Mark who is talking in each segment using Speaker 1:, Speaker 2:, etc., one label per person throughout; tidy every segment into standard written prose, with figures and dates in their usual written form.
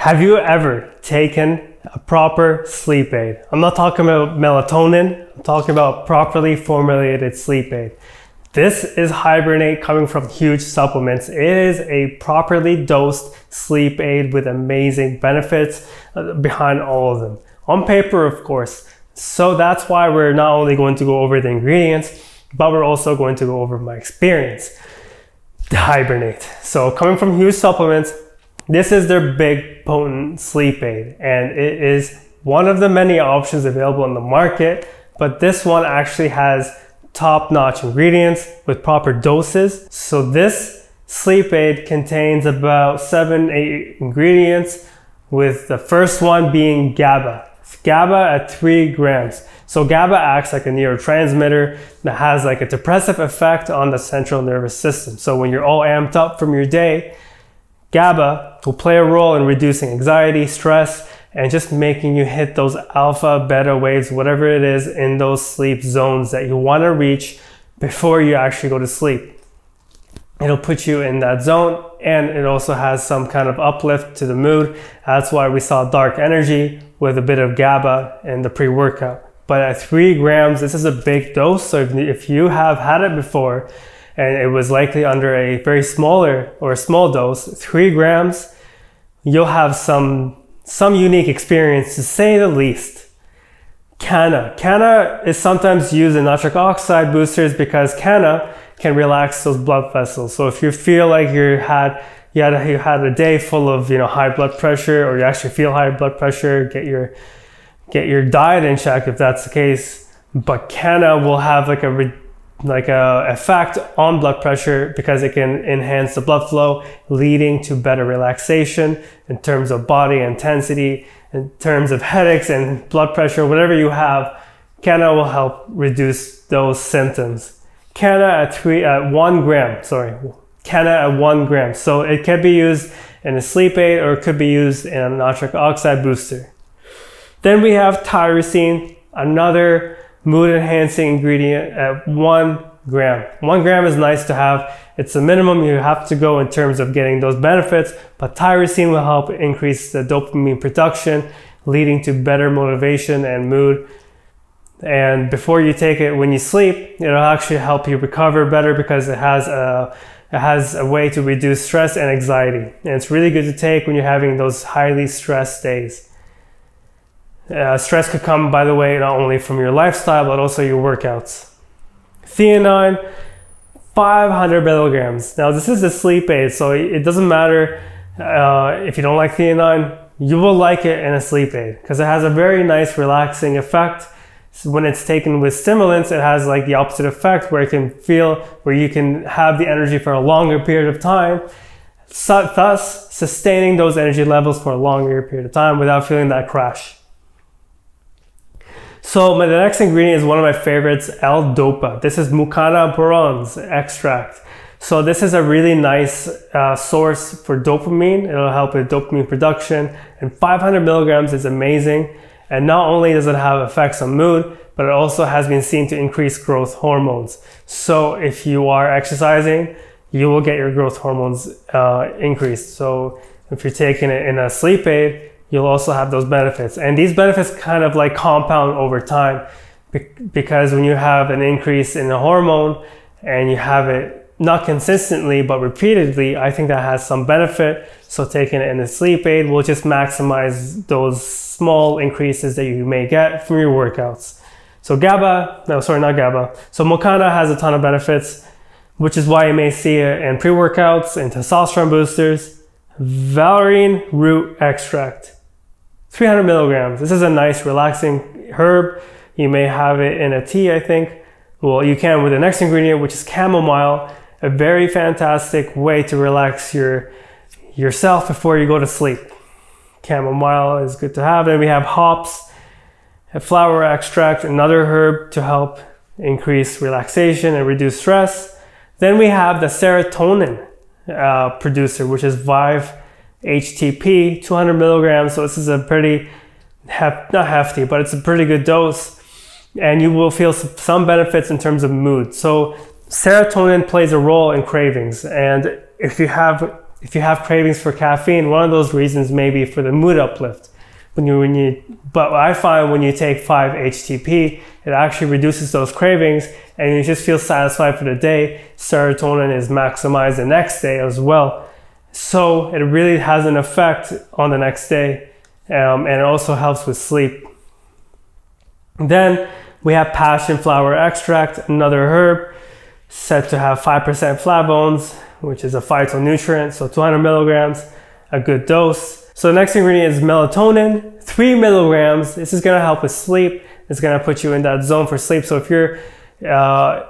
Speaker 1: Have you ever taken a proper sleep aid? I'm not talking about melatonin, I'm talking about properly formulated sleep aid. This is Hibernate coming from Huge Supplements. It is a properly dosed sleep aid with amazing benefits behind all of them. On paper, of course. So that's why we're not only going to go over the ingredients, but we're also going to go over my experience. The Hibernate. So coming from Huge Supplements, this is their big potent sleep aid, and it is one of the many options available in the market, but this one actually has top-notch ingredients with proper doses. So this sleep aid contains about 7-8 ingredients, with the first one being Gaba. Gaba at 3 grams. So Gaba acts like a neurotransmitter that has like a depressive effect on the central nervous system. So when you're all amped up from your day, Gaba will play a role in reducing anxiety, stress, and just making you hit those alpha, beta waves, whatever it is in those sleep zones that you want to reach before you actually go to sleep. It'll put you in that zone, and it also has some kind of uplift to the mood. That's why we saw dark energy with a bit of Gaba in the pre-workout. But at 3 grams, this is a big dose. So if you have had it before, and it was likely under a very smaller or a small dose, 3 grams, you'll have some unique experience, to say the least. Kanna. Kanna is sometimes used in nitric oxide boosters because Kanna can relax those blood vessels. So if you feel like you had a day full of high blood pressure, or you actually feel high blood pressure, get your diet in check if that's the case. But Kanna will have like a effect on blood pressure because it can enhance the blood flow, leading to better relaxation in terms of body intensity, in terms of headaches and blood pressure, whatever you have. Kanna will help reduce those symptoms. Kanna at 1 gram, Kanna at 1 gram. So it can be used in a sleep aid, or it could be used in a nitric oxide booster. Then we have Tyrosine, another mood enhancing ingredient at 1 gram. 1 gram is nice to have. It's the minimum you have to go in terms of getting those benefits, but Tyrosine will help increase the dopamine production, leading to better motivation and mood. And before you take it when you sleep, it'll actually help you recover better because it has a way to reduce stress and anxiety. And it's really good to take when you're having those highly stressed days. Stress could come, by the way, not only from your lifestyle, but also your workouts. Theanine, 500 milligrams. Now this is a sleep aid, so it doesn't matter if you don't like theanine, you will like it in a sleep aid because it has a very nice relaxing effect. So when it's taken with stimulants, it has like the opposite effect where you can have the energy for a longer period of time, thus sustaining those energy levels for a longer period of time without feeling that crash. So the next ingredient is one of my favorites, L-Dopa. This is Mucuna Pruriens extract. So this is a really nice source for dopamine. It'll help with dopamine production, and 500 milligrams is amazing. And not only does it have effects on mood, but it also has been seen to increase growth hormones. So if you are exercising, you will get your growth hormones increased. So if you're taking it in a sleep aid, you'll also have those benefits. And these benefits kind of like compound over time, because when you have an increase in the hormone and you have it not consistently but repeatedly, I think that has some benefit. So taking it in a sleep aid will just maximize those small increases that you may get from your workouts. So So Mucuna has a ton of benefits, which is why you may see it in pre-workouts and testosterone boosters. Valerian root extract, 300 milligrams. This is a nice relaxing herb. You may have it in a tea, I think. Well, you can with the next ingredient, which is chamomile, a very fantastic way to relax yourself before you go to sleep. Chamomile is good to have. Then we have hops, a flower extract, another herb to help increase relaxation and reduce stress. Then we have the serotonin producer, which is 5-HTP, 200 milligrams. So this is a pretty, not hefty, but it's a pretty good dose. And you will feel some benefits in terms of mood. So serotonin plays a role in cravings. And if you have if you have cravings for caffeine, one of those reasons may be for the mood uplift. But I find when you take 5-HTP, it actually reduces those cravings and you just feel satisfied for the day. Serotonin is maximized the next day as well. So it really has an effect on the next day, and it also helps with sleep. Then we have passion flower extract, another herb said to have 5% flavones, which is a phytonutrient, so 200 milligrams, a good dose. So the next ingredient is melatonin, 3 milligrams. This is gonna help with sleep. It's gonna put you in that zone for sleep. So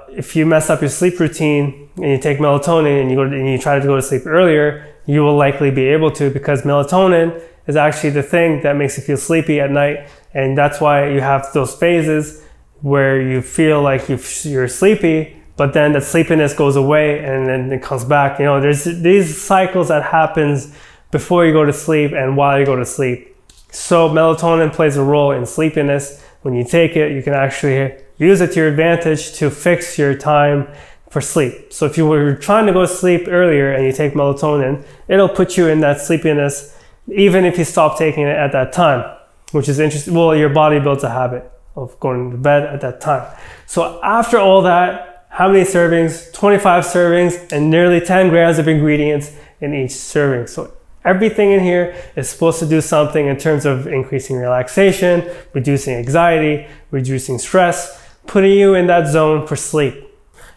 Speaker 1: if you mess up your sleep routine and you take melatonin and you try to go to sleep earlier, you will likely be able to, because melatonin is actually the thing that makes you feel sleepy at night. And that's why you have those phases where you feel like you're sleepy, but then that sleepiness goes away and then it comes back. You know, there's these cycles that happens before you go to sleep and while you go to sleep. So melatonin plays a role in sleepiness. When you take it, you can actually use it to your advantage to fix your time for sleep. So if you were trying to go to sleep earlier and you take melatonin, it'll put you in that sleepiness even if you stop taking it at that time, which is interesting. Well, your body builds a habit of going to bed at that time. So after all that, how many servings? 25 servings and nearly 10 grams of ingredients in each serving. So everything in here is supposed to do something in terms of increasing relaxation, reducing anxiety, reducing stress, putting you in that zone for sleep.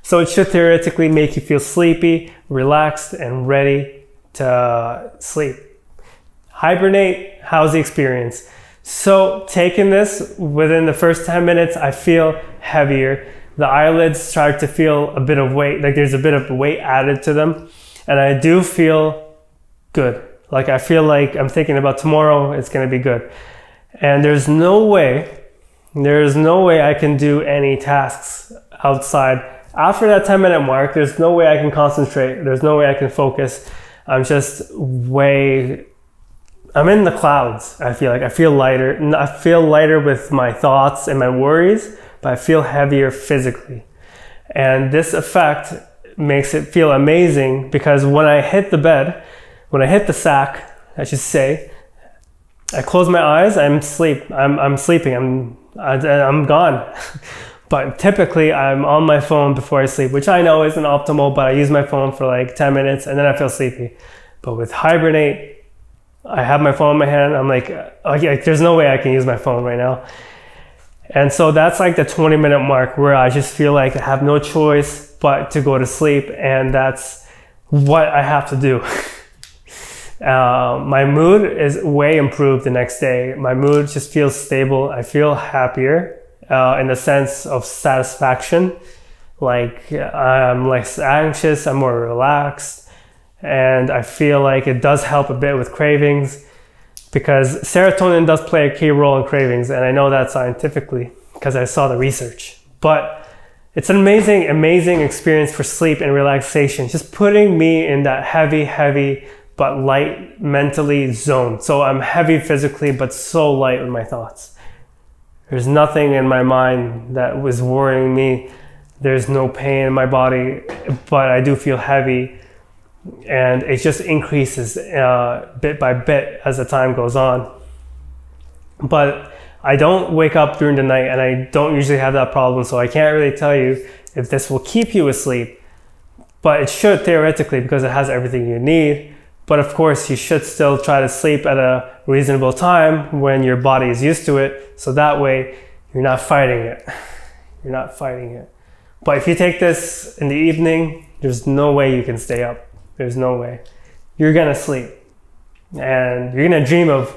Speaker 1: So it should theoretically make you feel sleepy, relaxed, and ready to sleep. Hibernate, how's the experience? So taking this, within the first 10 minutes, I feel heavier. The eyelids start to feel a bit of weight, like there's a bit of weight added to them. And I do feel good. Like I feel like I'm thinking about tomorrow, it's gonna be good. And there's no way I can do any tasks outside. After that 10-minute mark, there's no way I can concentrate. There's no way I can focus. I'm in the clouds. I feel like I feel lighter. I feel lighter with my thoughts and my worries, but I feel heavier physically. And this effect makes it feel amazing because when I hit the bed, when I hit the sack, I should say, I close my eyes, I'm sleeping, I'm gone. But typically I'm on my phone before I sleep, which I know isn't optimal, but I use my phone for like 10 minutes and then I feel sleepy. But with Hibernate, I have my phone in my hand. I'm like, okay, there's no way I can use my phone right now. And so that's like the 20-minute mark where I just feel like I have no choice but to go to sleep. And that's what I have to do. My mood is way improved the next day. My mood just feels stable. I feel happier in the sense of satisfaction. Like I'm less anxious, I'm more relaxed. And I feel like it does help a bit with cravings because serotonin does play a key role in cravings. And I know that scientifically because I saw the research. But it's an amazing experience for sleep and relaxation. Just putting me in that heavy, but light mentally zone. So I'm heavy physically, but so light with my thoughts. There's nothing in my mind that was worrying me. There's no pain in my body, but I do feel heavy. And it just increases bit by bit as the time goes on. But I don't wake up during the night and I don't usually have that problem, so I can't really tell you if this will keep you asleep. But it should theoretically because it has everything you need. But of course, you should still try to sleep at a reasonable time when your body is used to it. So that way you're not fighting it. You're not fighting it. But if you take this in the evening, there's no way you can stay up. There's no way. You're gonna sleep and you're gonna dream of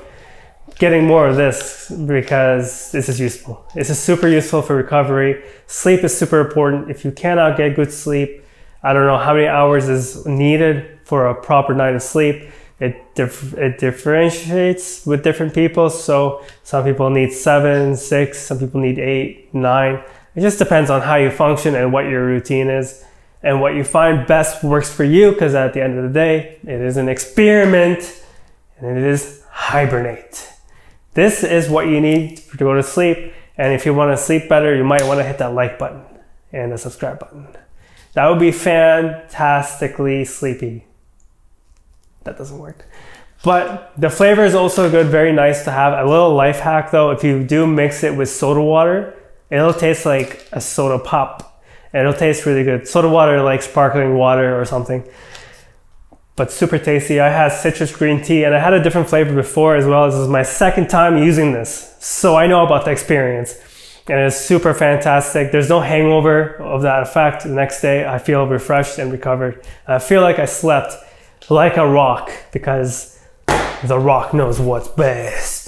Speaker 1: getting more of this because this is useful. This is super useful for recovery. Sleep is super important. If you cannot get good sleep, I don't know how many hours is needed for a proper night of sleep. It differentiates with different people. So some people need 7, 6, some people need 8, 9. It just depends on how you function and what your routine is. And what you find best works for you, because at the end of the day, it is an experiment and it is Hibernate. This is what you need to go to sleep. And if you want to sleep better, you might want to hit that like button and the subscribe button. That would be fantastically sleepy. that doesn't work. But the flavor is also good, very nice to have. A little life hack though, if you do mix it with soda water, it'll taste like a soda pop. And it'll taste really good. Soda water like sparkling water or something. But super tasty. I had citrus green tea and I had a different flavor before as well. This is my second time using this. So I know about the experience. And it's super fantastic. There's no hangover of that effect. The next day I feel refreshed and recovered. I feel like I slept like a rock because the rock knows what's best.